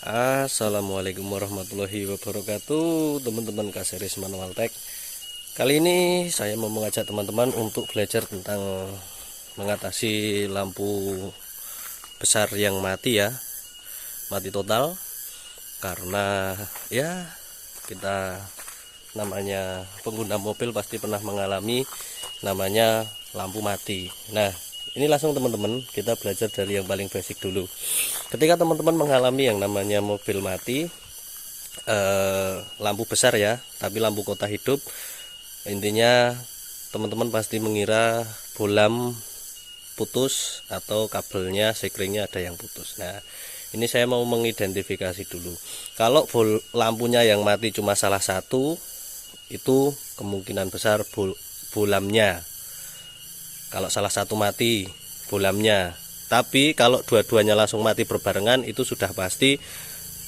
Assalamualaikum warahmatullahi wabarakatuh, teman-teman Kaseris Manual Tech. Kali ini saya mau mengajak teman-teman untuk belajar tentang mengatasi lampu besar yang mati mati total. Karena ya kita namanya pengguna mobil pasti pernah mengalami namanya lampu mati. Nah, ini langsung teman-teman kita belajar dari yang paling basic dulu. Ketika teman-teman mengalami yang namanya mobil mati, lampu besar tapi lampu kota hidup, intinya teman-teman pasti mengira bolam putus atau kabelnya sekringnya ada yang putus. Nah, ini saya mau mengidentifikasi dulu. Kalau lampunya yang mati cuma salah satu, itu kemungkinan besar bolamnya. Kalau salah satu mati bolamnya, tapi kalau dua-duanya langsung mati berbarengan, itu sudah pasti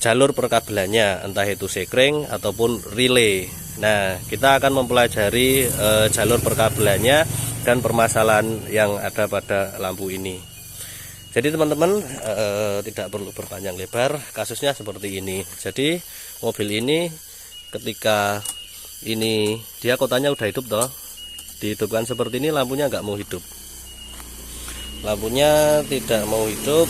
jalur perkabelannya, entah itu sekring ataupun relay. Nah, kita akan mempelajari jalur perkabelannya dan permasalahan yang ada pada lampu ini. Jadi teman-teman tidak perlu berpanjang lebar, kasusnya seperti ini. Jadi mobil ini ketika ini dia kotanya udah hidup toh, dihidupkan seperti ini, lampunya nggak mau hidup, lampunya tidak mau hidup,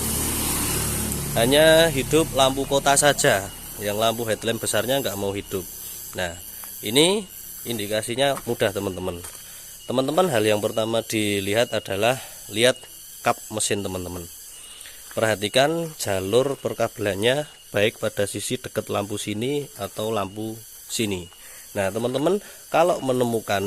hanya hidup lampu kota saja, yang lampu headlamp besarnya nggak mau hidup. Nah, ini indikasinya mudah teman-teman. Hal yang pertama dilihat adalah lihat kap mesin teman-teman. Perhatikan jalur perkabelannya, baik pada sisi dekat lampu sini atau lampu sini. Nah teman-teman, kalau menemukan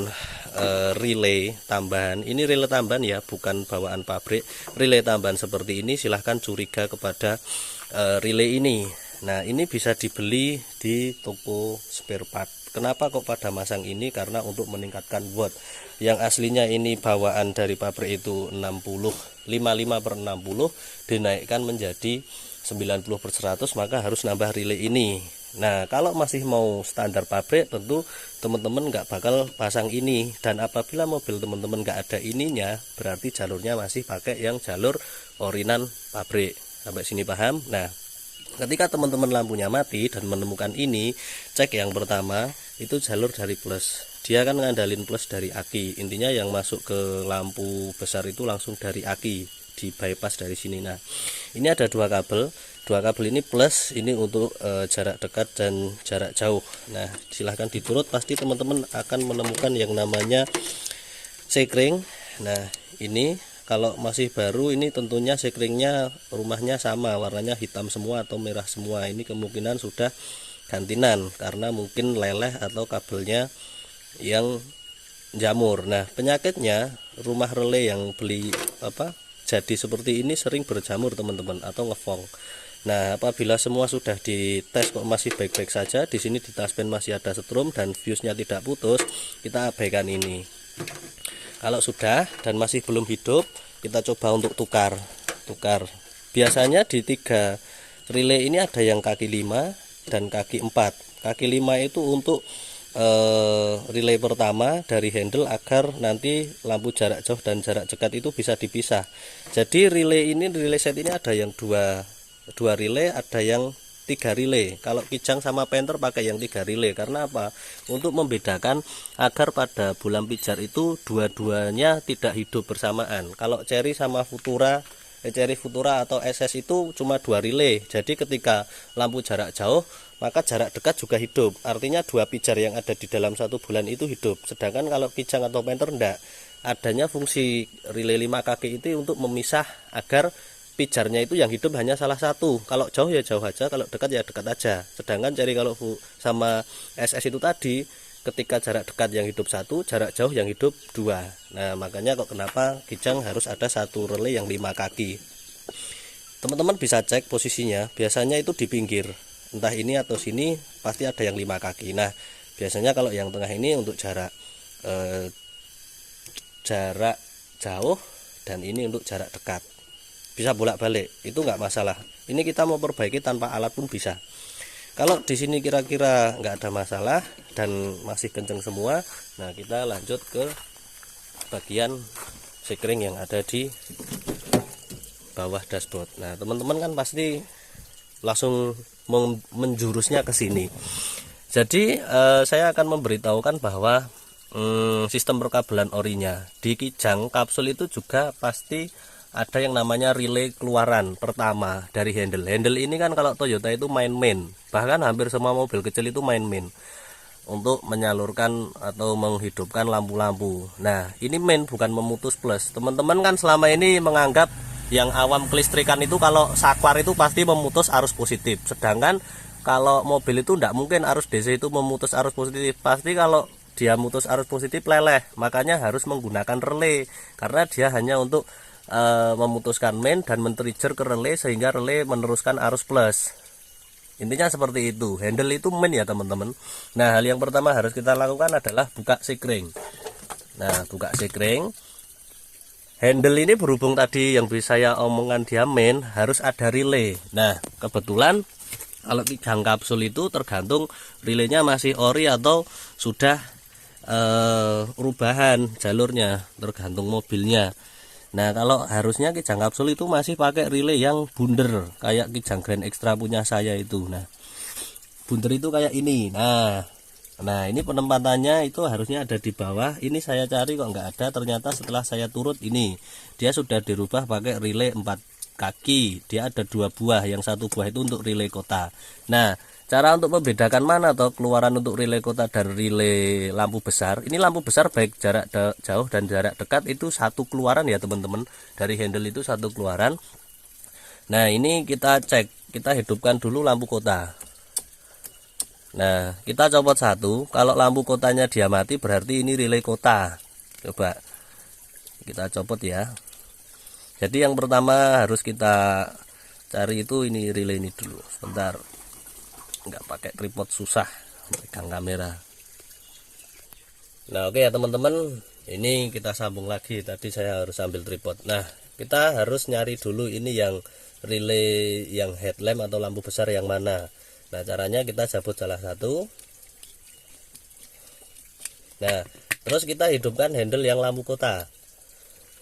relay tambahan, ini relay tambahan bukan bawaan pabrik, relay tambahan seperti ini, silahkan curiga kepada relay ini. Nah, ini bisa dibeli di toko spare part. Kenapa kok pada masang ini? Karena untuk meningkatkan watt. Yang aslinya ini bawaan dari pabrik itu 55/60, dinaikkan menjadi 90/100, maka harus nambah relay ini. Nah, kalau masih mau standar pabrik, tentu teman-teman nggak bakal pasang ini. Dan apabila mobil teman-teman nggak ada ininya, berarti jalurnya masih pakai yang jalur orinan pabrik. Sampai sini paham? Nah, ketika teman-teman lampunya mati dan menemukan ini, cek yang pertama itu jalur dari plus. Dia akan ngandalin plus dari aki. Intinya yang masuk ke lampu besar itu langsung dari aki, di bypass dari sini. Nah, ini ada dua kabel ini plus, ini untuk jarak dekat dan jarak jauh. Nah, silahkan diturut, pasti teman-teman akan menemukan yang namanya sekring. Nah, ini kalau masih baru, ini tentunya sekringnya rumahnya sama, warnanya hitam semua atau merah semua. Ini kemungkinan sudah gantinan karena mungkin leleh atau kabelnya yang jamur. Nah, penyakitnya rumah relay yang beli jadi seperti ini sering berjamur teman-teman, atau ngefong. Nah, apabila semua sudah dites kok masih baik-baik saja, di sini di taspen masih ada setrum dan fuse-nya tidak putus, kita abaikan ini. Kalau sudah dan masih belum hidup, kita coba untuk tukar. Biasanya di 3 relay ini ada yang kaki 5 dan kaki 4. Kaki 5 itu untuk relay pertama dari handle, agar nanti lampu jarak jauh dan jarak dekat itu bisa dipisah. Jadi relay set ini ada yang dua relay, ada yang 3 relay. Kalau Kijang sama Panther pakai yang 3 relay. Karena apa? Untuk membedakan agar pada bolam pijar itu dua-duanya tidak hidup bersamaan. Kalau Cherry sama Futura atau SS itu cuma 2 relay. Jadi ketika lampu jarak jauh, maka jarak dekat juga hidup. Artinya 2 pijar yang ada di dalam satu bulan itu hidup. Sedangkan kalau Kijang atau Panther enggak. Adanya fungsi relay 5 kaki itu untuk memisah agar pijarnya itu yang hidup hanya salah satu. Kalau jauh ya jauh aja, kalau dekat ya dekat aja. Sedangkan Cherry kalau sama SS itu tadi, ketika jarak dekat yang hidup 1, jarak jauh yang hidup 2. Nah, makanya kok kenapa Kijang harus ada satu relay yang 5 kaki. Teman-teman bisa cek posisinya, biasanya itu di pinggir, entah ini atau sini, pasti ada yang 5 kaki. Nah, biasanya kalau yang tengah ini untuk jarak jauh, dan ini untuk jarak dekat. Bisa bolak-balik, itu nggak masalah. Ini kita mau perbaiki tanpa alat pun bisa. Kalau di sini kira-kira nggak ada masalah dan masih kenceng semua, nah kita lanjut ke bagian sekring yang ada di bawah dashboard. Nah, teman-teman kan pasti langsung menjurusnya ke sini. Jadi saya akan memberitahukan bahwa sistem perkabelan orinya di kijang kapsul itu juga pasti ada yang namanya relay keluaran pertama dari handle. Handle ini kan kalau Toyota itu main, bahkan hampir semua mobil kecil itu main untuk menyalurkan atau menghidupkan lampu-lampu. Nah, ini main bukan memutus plus. Teman-teman kan selama ini menganggap yang awam kelistrikan itu kalau sakwar itu pasti memutus arus positif. Sedangkan kalau mobil itu tidak mungkin arus DC itu memutus arus positif. Pasti kalau dia mutus arus positif leleh. Makanya harus menggunakan relay karena dia hanya untuk memutuskan main dan men-trigger ke relay sehingga relay meneruskan arus plus. Intinya seperti itu. Handle itu main ya teman-teman. Nah, hal yang pertama harus kita lakukan adalah buka sikring. Nah, buka sikring. Handle ini berhubung tadi yang bisa saya omongkan dia main, harus ada relay. Nah, kebetulan kalau kijang kapsul itu tergantung relaynya masih ori atau sudah perubahan jalurnya, tergantung mobilnya. Nah, kalau harusnya kijang kapsul itu masih pakai relay yang bundar kayak kijang Grand Extra punya saya itu. Nah, bundar itu kayak ini. Nah ini penempatannya itu harusnya ada di bawah. Ini saya cari kok nggak ada. Ternyata setelah saya turut ini dia sudah dirubah pakai relay 4 kaki. Dia ada 2 buah, yang 1 buah itu untuk relay kota. Nah, cara untuk membedakan mana atau keluaran untuk relay kota dan relay lampu besar. Ini lampu besar baik jarak jauh dan jarak dekat itu satu keluaran ya teman-teman. Dari handle itu satu keluaran. Nah, ini kita cek, kita hidupkan dulu lampu kota. Nah, kita copot satu. Kalau lampu kotanya dia mati berarti ini relay kota. Coba kita copot ya. Jadi yang pertama harus kita cari itu ini relay ini dulu. Sebentar, nggak pakai tripod susah pegang kamera. Nah, oke ya teman-teman, ini kita sambung lagi. Tadi saya harus ambil tripod. Nah, kita harus nyari dulu ini yang relay yang headlamp atau lampu besar yang mana. Nah, caranya kita cabut salah satu. Nah, terus kita hidupkan handle yang lampu kota.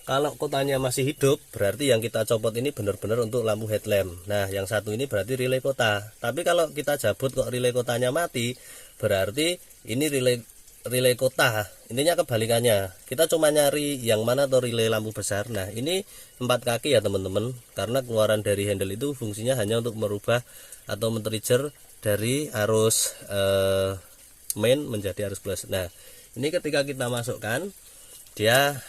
Kalau kotanya masih hidup, berarti yang kita copot ini benar-benar untuk lampu headlamp. Nah, yang satu ini berarti relay kota. Tapi kalau kita cabut kok relay kotanya mati, berarti ini relay kota. Intinya kebalikannya. Kita cuma nyari yang mana atau relay lampu besar. Nah, ini 4 kaki ya teman-teman. Karena keluaran dari handle itu fungsinya hanya untuk merubah atau men-trigger dari arus main menjadi arus plus. Nah, ini ketika kita masukkan dia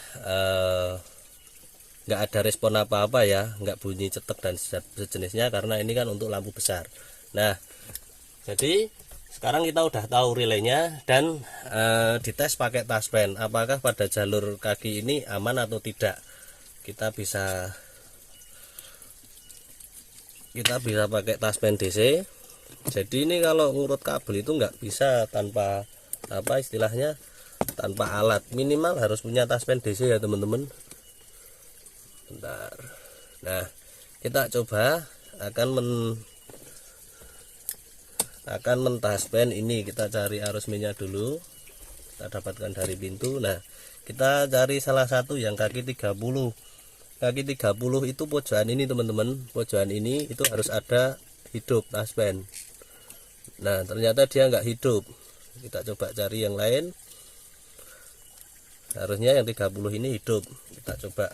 nggak ada respon apa-apa ya, nggak bunyi cetek dan sejenisnya karena ini kan untuk lampu besar. Nah, jadi sekarang kita udah tahu relaynya dan dites pakai touchpen apakah pada jalur kaki ini aman atau tidak. Kita bisa pakai touchpen DC. Jadi ini kalau ngurut kabel itu nggak bisa tanpa apa istilahnya, tanpa alat. Minimal harus punya touchpen DC ya teman-teman. Bentar. Nah, kita coba akan men-touchpen ini. Kita cari arus minyak dulu. Kita dapatkan dari pintu. Nah, kita cari salah satu yang kaki 30. Kaki 30 itu pojokan ini teman-teman. Pojokan ini itu harus ada hidup touchpen. Nah, ternyata dia nggak hidup. Kita coba cari yang lain. Harusnya yang 30 ini hidup. Kita coba.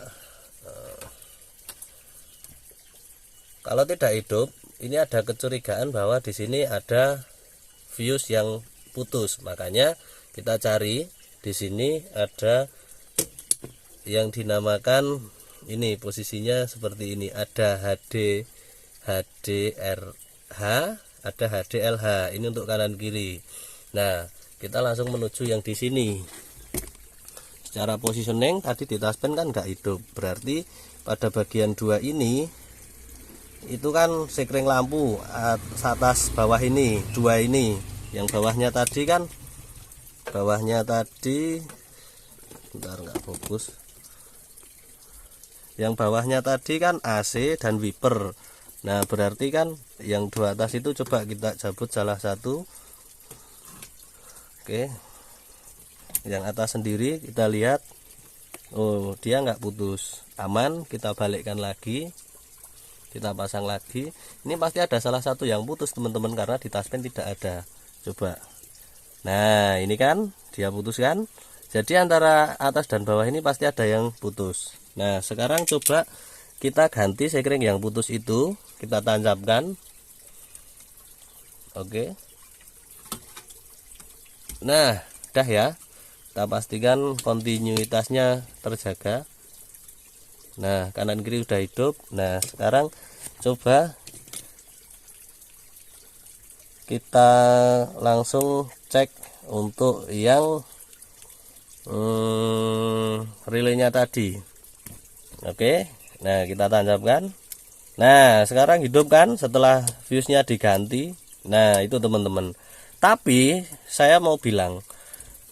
Kalau tidak hidup, ini ada kecurigaan bahwa di sini ada fuse yang putus. Makanya kita cari di sini ada yang dinamakan ini, posisinya seperti ini. Ada HDRH, ada HDLH. Ini untuk kanan kiri. Nah, kita langsung menuju yang di sini. Secara positioning tadi di touchpen kan nggak hidup, berarti pada bagian 2 ini itu kan sekring lampu atas bawah ini, 2 ini. Yang bawahnya tadi kan, bentar nggak fokus. Yang bawahnya tadi kan AC dan wiper. Nah, berarti kan yang 2 atas itu coba kita cabut salah satu. Oke. Yang atas sendiri kita lihat, oh dia nggak putus, aman. Kita balikkan lagi, kita pasang lagi. Ini pasti ada salah satu yang putus teman-teman, karena di taspen tidak ada. Coba. Nah ini kan dia putus kan, jadi antara atas dan bawah ini pasti ada yang putus. Nah sekarang coba kita ganti sekring yang putus itu, kita tancapkan. Oke. Nah udah ya, kita pastikan kontinuitasnya terjaga. Nah kanan kiri udah hidup. Nah sekarang coba kita langsung cek untuk yang relaynya tadi. Oke, nah kita tancapkan. Nah sekarang hidup kan setelah fuse-nya diganti. Nah itu teman-teman. Tapi saya mau bilang,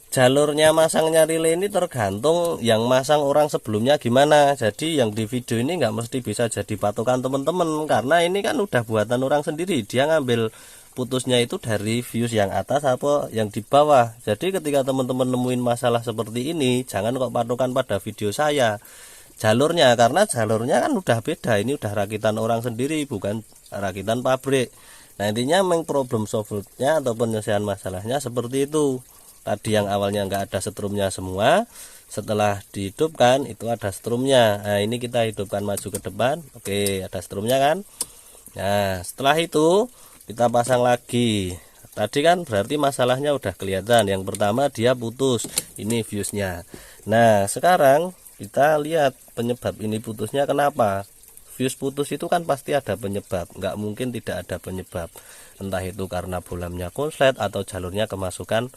jalurnya masangnya relay ini tergantung yang masang orang sebelumnya gimana. Jadi yang di video ini nggak mesti bisa jadi patokan teman-teman, karena ini kan udah buatan orang sendiri. Dia ngambil putusnya itu dari fuse yang atas apa yang di bawah. Jadi ketika teman-teman nemuin masalah seperti ini, jangan kok patokan pada video saya jalurnya, karena jalurnya kan udah beda. Ini udah rakitan orang sendiri, bukan rakitan pabrik. Nah intinya memang problem solve-nya atau penyelesaian masalahnya seperti itu. Tadi yang awalnya nggak ada setrumnya semua, setelah dihidupkan itu ada setrumnya. Nah ini kita hidupkan maju ke depan. Oke, ada setrumnya kan. Nah setelah itu kita pasang lagi. Tadi kan berarti masalahnya udah kelihatan. Yang pertama dia putus, ini fuse-nya. Nah sekarang kita lihat penyebab ini putusnya kenapa. Fuse putus itu kan pasti ada penyebab, nggak mungkin tidak ada penyebab. Entah itu karena bolamnya konslet atau jalurnya kemasukan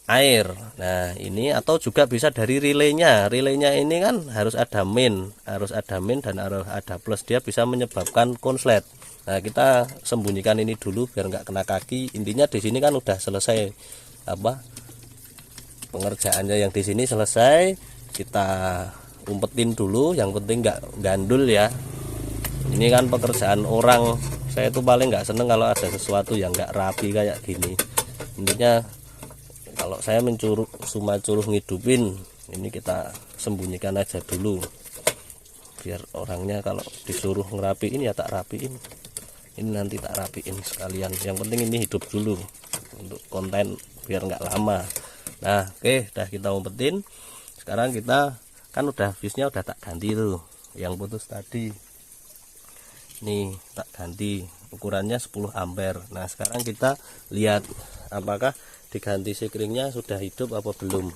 air. Nah ini atau juga bisa dari relaynya. Relaynya ini kan harus ada main dan harus ada plus, dia bisa menyebabkan konslet. Nah kita sembunyikan ini dulu biar nggak kena kaki. Intinya di sini kan udah selesai apa pengerjaannya, yang di sini selesai. Kita umpetin dulu, yang penting nggak gandul ya. Ini kan pekerjaan orang, saya tuh paling nggak seneng kalau ada sesuatu yang nggak rapi kayak gini. Intinya kalau saya cuma curuh ngidupin, ini kita sembunyikan aja dulu biar orangnya kalau disuruh ngerapiin ya tak rapiin. Ini nanti tak rapiin sekalian, yang penting ini hidup dulu untuk konten biar nggak lama. Nah oke, udah kita umpetin. Sekarang kita kan udah fuse-nya udah tak ganti tuh yang putus tadi, nih tak ganti, ukurannya 10 ampere. Nah sekarang kita lihat apakah diganti sekringnya sudah hidup apa belum.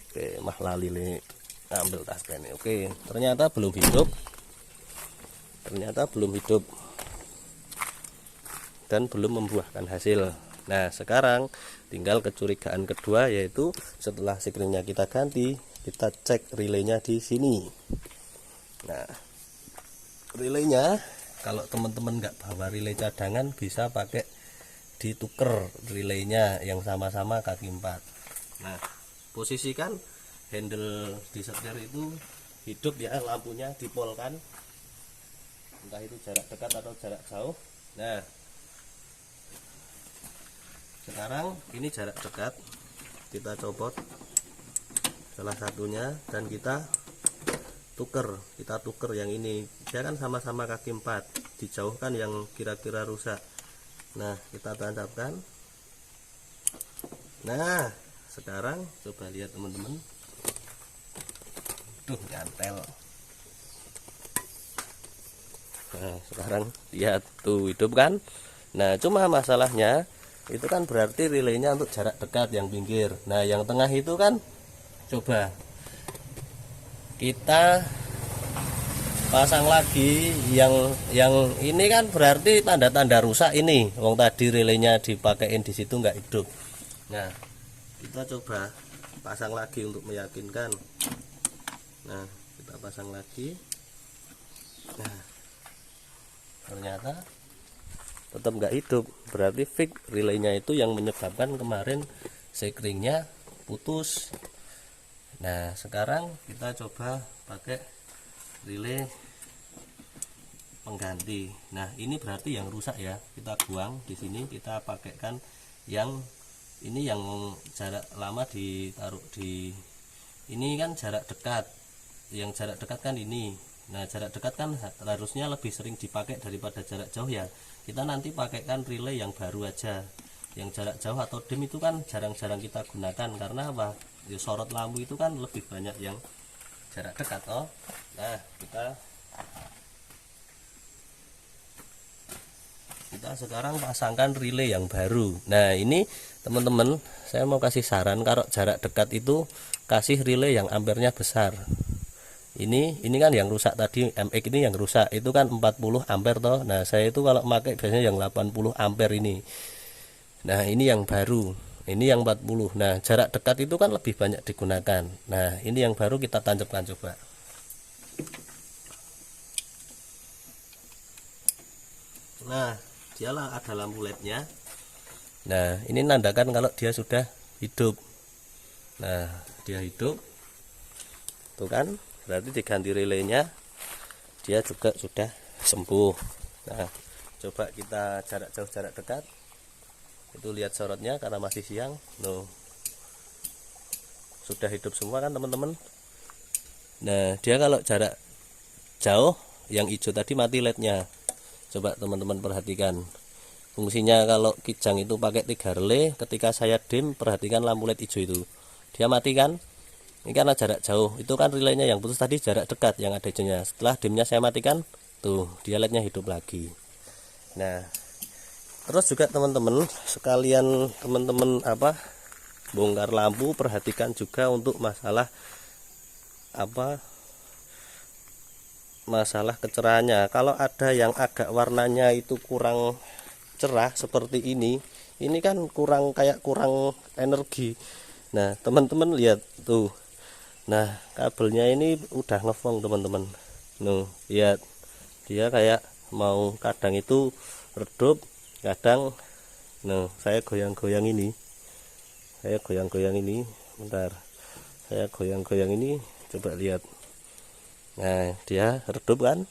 Oke, mah lali nih ambil taspen. Oke, ternyata belum hidup. Dan belum membuahkan hasil. Nah sekarang tinggal kecurigaan kedua, yaitu setelah sekringnya kita ganti, kita cek relaynya di sini. Nah relaynya, kalau teman-teman nggak bawa relay cadangan bisa pakai dituker relaynya yang sama-sama kaki 4. Nah posisikan handle di setir itu hidup ya, lampunya dipolkan, entah itu jarak dekat atau jarak jauh. Nah sekarang ini jarak dekat, kita copot salah satunya dan kita tuker yang ini. Dia kan sama-sama kaki 4, dijauhkan yang kira-kira rusak. Nah kita tancapkan. Nah sekarang coba lihat teman-teman, tuh nyantel. Nah sekarang lihat tuh hidup kan. Nah cuma masalahnya itu kan berarti relaynya untuk jarak dekat yang pinggir. Nah yang tengah itu kan coba kita pasang lagi yang ini kan berarti tanda-tanda rusak ini. Wong tadi relaynya dipakein di situ nggak hidup. Nah kita coba pasang lagi untuk meyakinkan. Nah kita pasang lagi. Nah ternyata tetap nggak hidup, berarti fix relaynya itu yang menyebabkan kemarin sekringnya putus. Nah sekarang kita coba pakai relay pengganti. Nah ini berarti yang rusak ya, kita buang di sini, kita pakaikan yang ini, yang jarak lama ditaruh di ini kan jarak dekat. yang jarak dekat kan ini. Nah jarak dekat kan harusnya lebih sering dipakai daripada jarak jauh ya. Kita nanti pakaikan relay yang baru aja. Yang jarak jauh atau dim itu kan jarang-jarang kita gunakan, karena apa? Ya, sorot lampu itu kan lebih banyak yang jarak dekat. Oh nah kita sekarang pasangkan relay yang baru. Nah ini teman-teman, saya mau kasih saran, kalau jarak dekat itu kasih relay yang ampernya besar. Ini kan yang rusak tadi, MX ini yang rusak itu kan 40 ampere toh. Nah saya itu kalau pakai biasanya yang 80 ampere ini. Nah ini yang baru, ini yang 40. Nah jarak dekat itu kan lebih banyak digunakan. Nah ini yang baru kita tancapkan coba. Nah dialah ada lampu LED-nya. Nah ini nandakan kalau dia sudah hidup. Nah dia hidup tuh kan, berarti diganti relaynya, dia juga sudah sembuh. Nah coba kita jarak jauh jarak dekat, itu lihat sorotnya karena masih siang. Sudah hidup semua kan teman-teman. Nah dia kalau jarak jauh yang hijau tadi mati LED-nya. Coba teman-teman perhatikan fungsinya. Kalau kijang itu pakai 3 relay, ketika saya dim perhatikan lampu LED hijau itu dia mati kan. Ini karena jarak jauh, itu kan relaynya yang putus tadi jarak dekat yang ada hijaunya. Setelah dimnya saya matikan, tuh dia LED-nya hidup lagi. Nah terus juga teman-teman sekalian, teman-teman bongkar lampu, perhatikan juga untuk masalah masalah kecerahannya. Kalau ada yang agak warnanya itu kurang cerah seperti ini kan kurang energi. Nah teman-teman lihat tuh, nah kabelnya ini udah ngefong teman-teman. Lihat dia kayak mau, kadang itu redup, kadang saya goyang-goyang ini, bentar, saya goyang-goyang ini, coba lihat. Nah dia redup kan,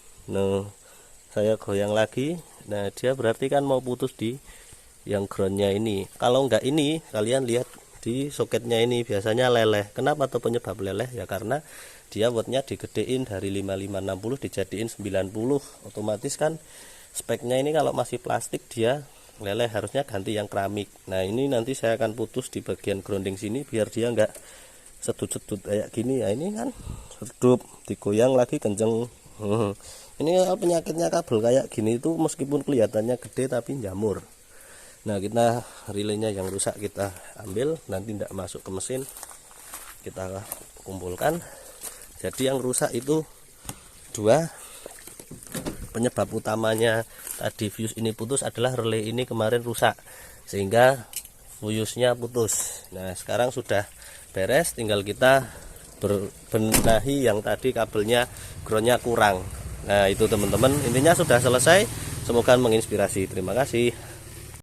saya goyang lagi. Nah dia berarti kan mau putus di yang groundnya ini. Kalau enggak ini, kalian lihat di soketnya ini biasanya leleh. Kenapa tuh penyebab leleh? Ya karena dia wattnya digedein dari 5560 dijadiin 90. Otomatis kan speknya ini kalau masih plastik dia leleh, harusnya ganti yang keramik. Nah ini nanti saya akan putus di bagian grounding sini biar dia enggak sedut-sedut kayak gini ya. Ini kan redup, digoyang lagi kenceng. Ini penyakitnya kabel kayak gini itu meskipun kelihatannya gede tapi jamur. Nah kita relaynya yang rusak kita ambil, nanti tidak masuk ke mesin, kita kumpulkan. Jadi yang rusak itu 2, penyebab utamanya tadi fuse ini putus adalah relay ini kemarin rusak sehingga fuse-nya putus. Nah sekarang sudah beres, tinggal kita berbenahi yang tadi kabelnya groundnya kurang. Nah itu teman-teman, intinya sudah selesai. Semoga menginspirasi. Terima kasih.